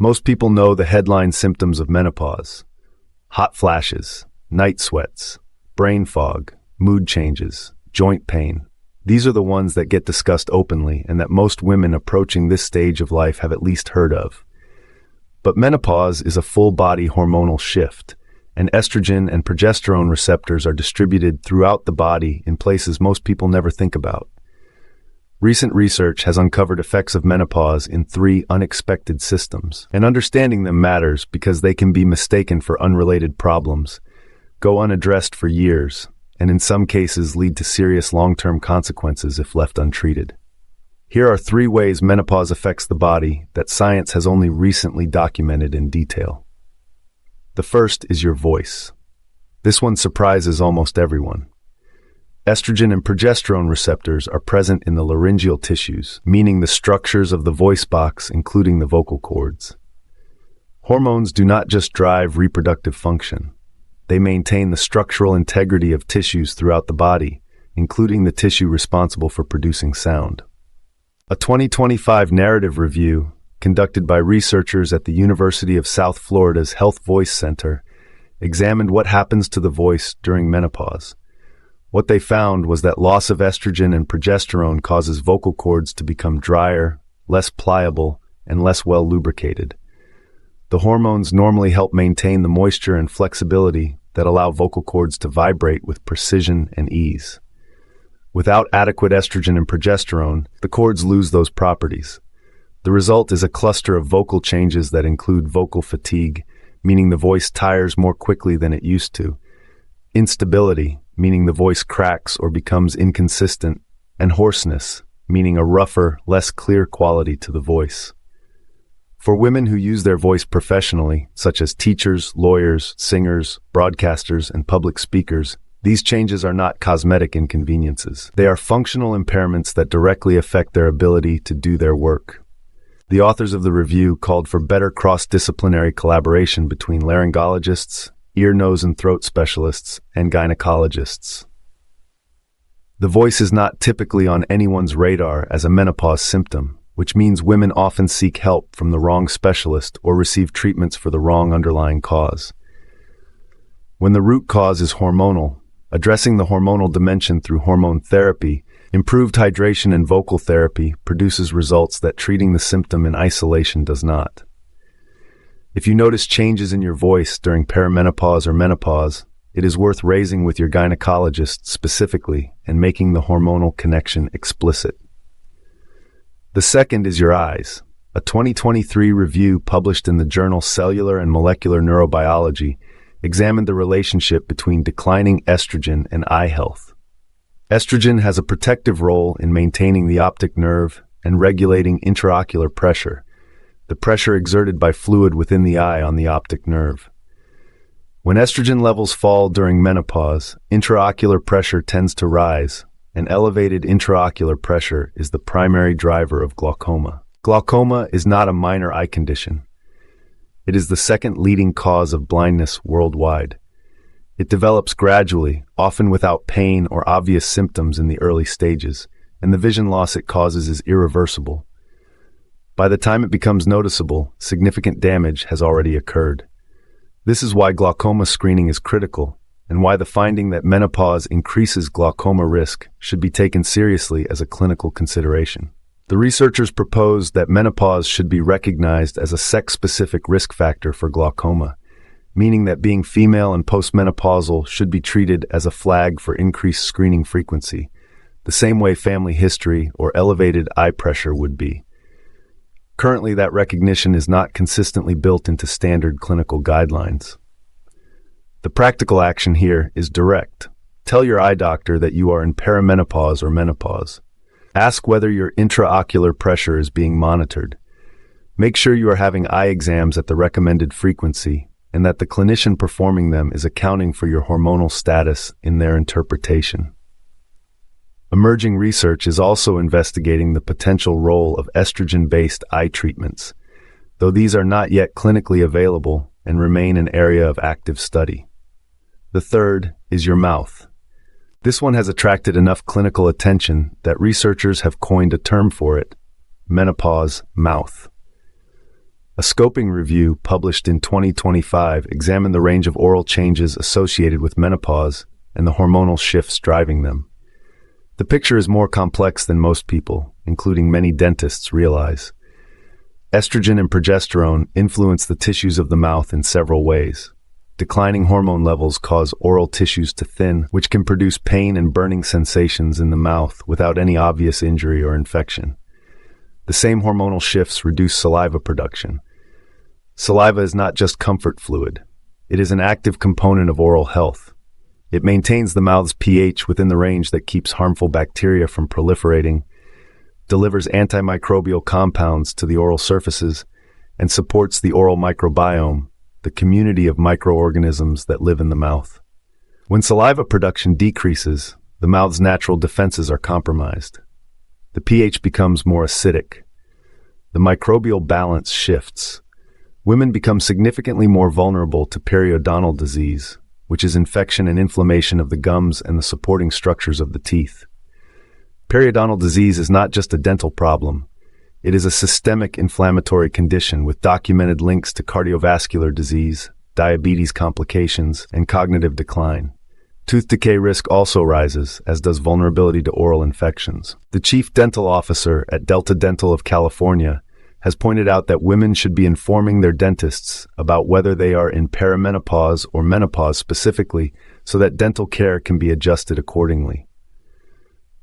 Most people know the headline symptoms of menopause: hot flashes, night sweats, brain fog, mood changes, joint pain. These are the ones that get discussed openly and that most women approaching this stage of life have at least heard of. But menopause is a full-body hormonal shift, and estrogen and progesterone receptors are distributed throughout the body in places most people never think about. Recent research has uncovered effects of menopause in 3 unexpected systems, and understanding them matters because they can be mistaken for unrelated problems, go unaddressed for years, and in some cases lead to serious long-term consequences if left untreated. Here are 3 ways menopause affects the body that science has only recently documented in detail. The first is your voice. This one surprises almost everyone. Estrogen and progesterone receptors are present in the laryngeal tissues, meaning the structures of the voice box, including the vocal cords. Hormones do not just drive reproductive function. They maintain the structural integrity of tissues throughout the body, including the tissue responsible for producing sound. A 2025 narrative review conducted by researchers at the University of South Florida's Health Voice Center examined what happens to the voice during menopause. What they found was that loss of estrogen and progesterone causes vocal cords to become drier, less pliable, and less well lubricated. The hormones normally help maintain the moisture and flexibility that allow vocal cords to vibrate with precision and ease. Without adequate estrogen and progesterone, the cords lose those properties. The result is a cluster of vocal changes that include vocal fatigue, meaning the voice tires more quickly than it used to, instability, meaning the voice cracks or becomes inconsistent, and hoarseness, meaning a rougher, less clear quality to the voice. For women who use their voice professionally, such as teachers, lawyers, singers, broadcasters, and public speakers, these changes are not cosmetic inconveniences. They are functional impairments that directly affect their ability to do their work. The authors of the review called for better cross-disciplinary collaboration between laryngologists, ear, nose, and throat specialists, and gynecologists. The voice is not typically on anyone's radar as a menopause symptom, which means women often seek help from the wrong specialist or receive treatments for the wrong underlying cause. When the root cause is hormonal, addressing the hormonal dimension through hormone therapy, improved hydration, and vocal therapy produces results that treating the symptom in isolation does not. If you notice changes in your voice during perimenopause or menopause, it is worth raising with your gynecologist specifically and making the hormonal connection explicit. The second is your eyes. A 2023 review published in the journal Cellular and Molecular Neurobiology examined the relationship between declining estrogen and eye health. Estrogen has a protective role in maintaining the optic nerve and regulating intraocular pressure, the pressure exerted by fluid within the eye on the optic nerve. When estrogen levels fall during menopause, intraocular pressure tends to rise, and elevated intraocular pressure is the primary driver of glaucoma. Glaucoma is not a minor eye condition. It is the second leading cause of blindness worldwide. It develops gradually, often without pain or obvious symptoms in the early stages, and the vision loss it causes is irreversible. By the time it becomes noticeable, significant damage has already occurred. This is why glaucoma screening is critical, and why the finding that menopause increases glaucoma risk should be taken seriously as a clinical consideration. The researchers proposed that menopause should be recognized as a sex-specific risk factor for glaucoma, meaning that being female and postmenopausal should be treated as a flag for increased screening frequency, the same way family history or elevated eye pressure would be. Currently, that recognition is not consistently built into standard clinical guidelines. The practical action here is direct. Tell your eye doctor that you are in perimenopause or menopause. Ask whether your intraocular pressure is being monitored. Make sure you are having eye exams at the recommended frequency and that the clinician performing them is accounting for your hormonal status in their interpretation. Emerging research is also investigating the potential role of estrogen-based eye treatments, though these are not yet clinically available and remain an area of active study. The third is your mouth. This one has attracted enough clinical attention that researchers have coined a term for it: menopause mouth. A scoping review published in 2025 examined the range of oral changes associated with menopause and the hormonal shifts driving them. The picture is more complex than most people, including many dentists, realize. Estrogen and progesterone influence the tissues of the mouth in several ways. Declining hormone levels cause oral tissues to thin, which can produce pain and burning sensations in the mouth without any obvious injury or infection. The same hormonal shifts reduce saliva production. Saliva is not just comfort fluid. It is an active component of oral health. It maintains the mouth's pH within the range that keeps harmful bacteria from proliferating, delivers antimicrobial compounds to the oral surfaces, and supports the oral microbiome, the community of microorganisms that live in the mouth. When saliva production decreases, the mouth's natural defenses are compromised. The pH becomes more acidic. The microbial balance shifts. Women become significantly more vulnerable to periodontal disease, which is infection and inflammation of the gums and the supporting structures of the teeth. Periodontal disease is not just a dental problem. It is a systemic inflammatory condition with documented links to cardiovascular disease, diabetes complications, and cognitive decline. Tooth decay risk also rises, as does vulnerability to oral infections. The chief dental officer at Delta Dental of California has pointed out that women should be informing their dentists about whether they are in perimenopause or menopause specifically, so that dental care can be adjusted accordingly.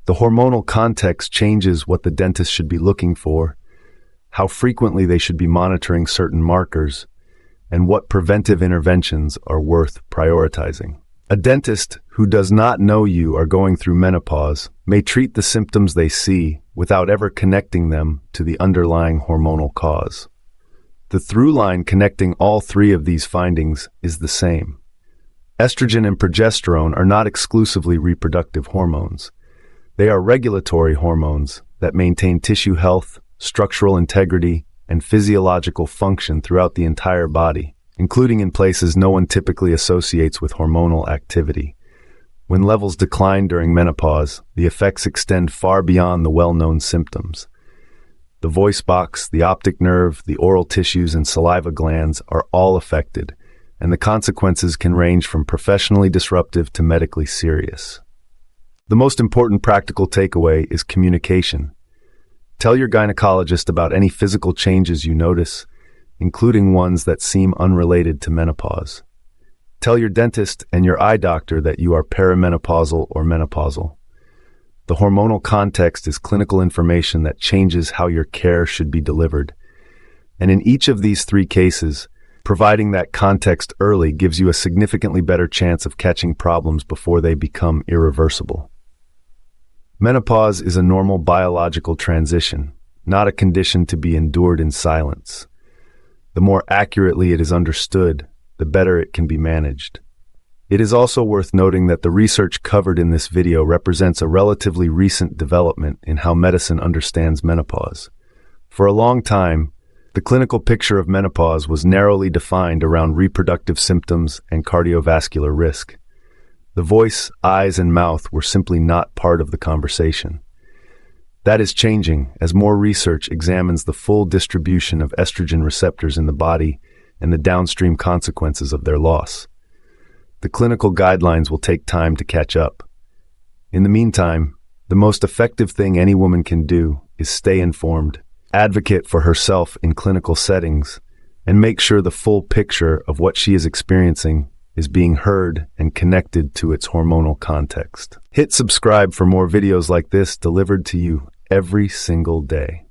The hormonal context changes what the dentist should be looking for, how frequently they should be monitoring certain markers, and what preventive interventions are worth prioritizing. A dentist who does not know you are going through menopause may treat the symptoms they see without ever connecting them to the underlying hormonal cause. The through line connecting all three of these findings is the same. Estrogen and progesterone are not exclusively reproductive hormones. They are regulatory hormones that maintain tissue health, structural integrity, and physiological function throughout the entire body, including in places no one typically associates with hormonal activity. When levels decline during menopause, the effects extend far beyond the well-known symptoms. The voice box, the optic nerve, the oral tissues, and saliva glands are all affected, and the consequences can range from professionally disruptive to medically serious. The most important practical takeaway is communication. Tell your gynecologist about any physical changes you notice, including ones that seem unrelated to menopause. Tell your dentist and your eye doctor that you are perimenopausal or menopausal. The hormonal context is clinical information that changes how your care should be delivered. And in each of these three cases, providing that context early gives you a significantly better chance of catching problems before they become irreversible. Menopause is a normal biological transition, not a condition to be endured in silence. The more accurately it is understood, the better it can be managed. It is also worth noting that the research covered in this video represents a relatively recent development in how medicine understands menopause. For a long time, the clinical picture of menopause was narrowly defined around reproductive symptoms and cardiovascular risk. The voice, eyes, and mouth were simply not part of the conversation. That is changing as more research examines the full distribution of estrogen receptors in the body and the downstream consequences of their loss. The clinical guidelines will take time to catch up. In the meantime, the most effective thing any woman can do is stay informed, advocate for herself in clinical settings, and make sure the full picture of what she is experiencing is being heard and connected to its hormonal context. Hit subscribe for more videos like this delivered to you every single day.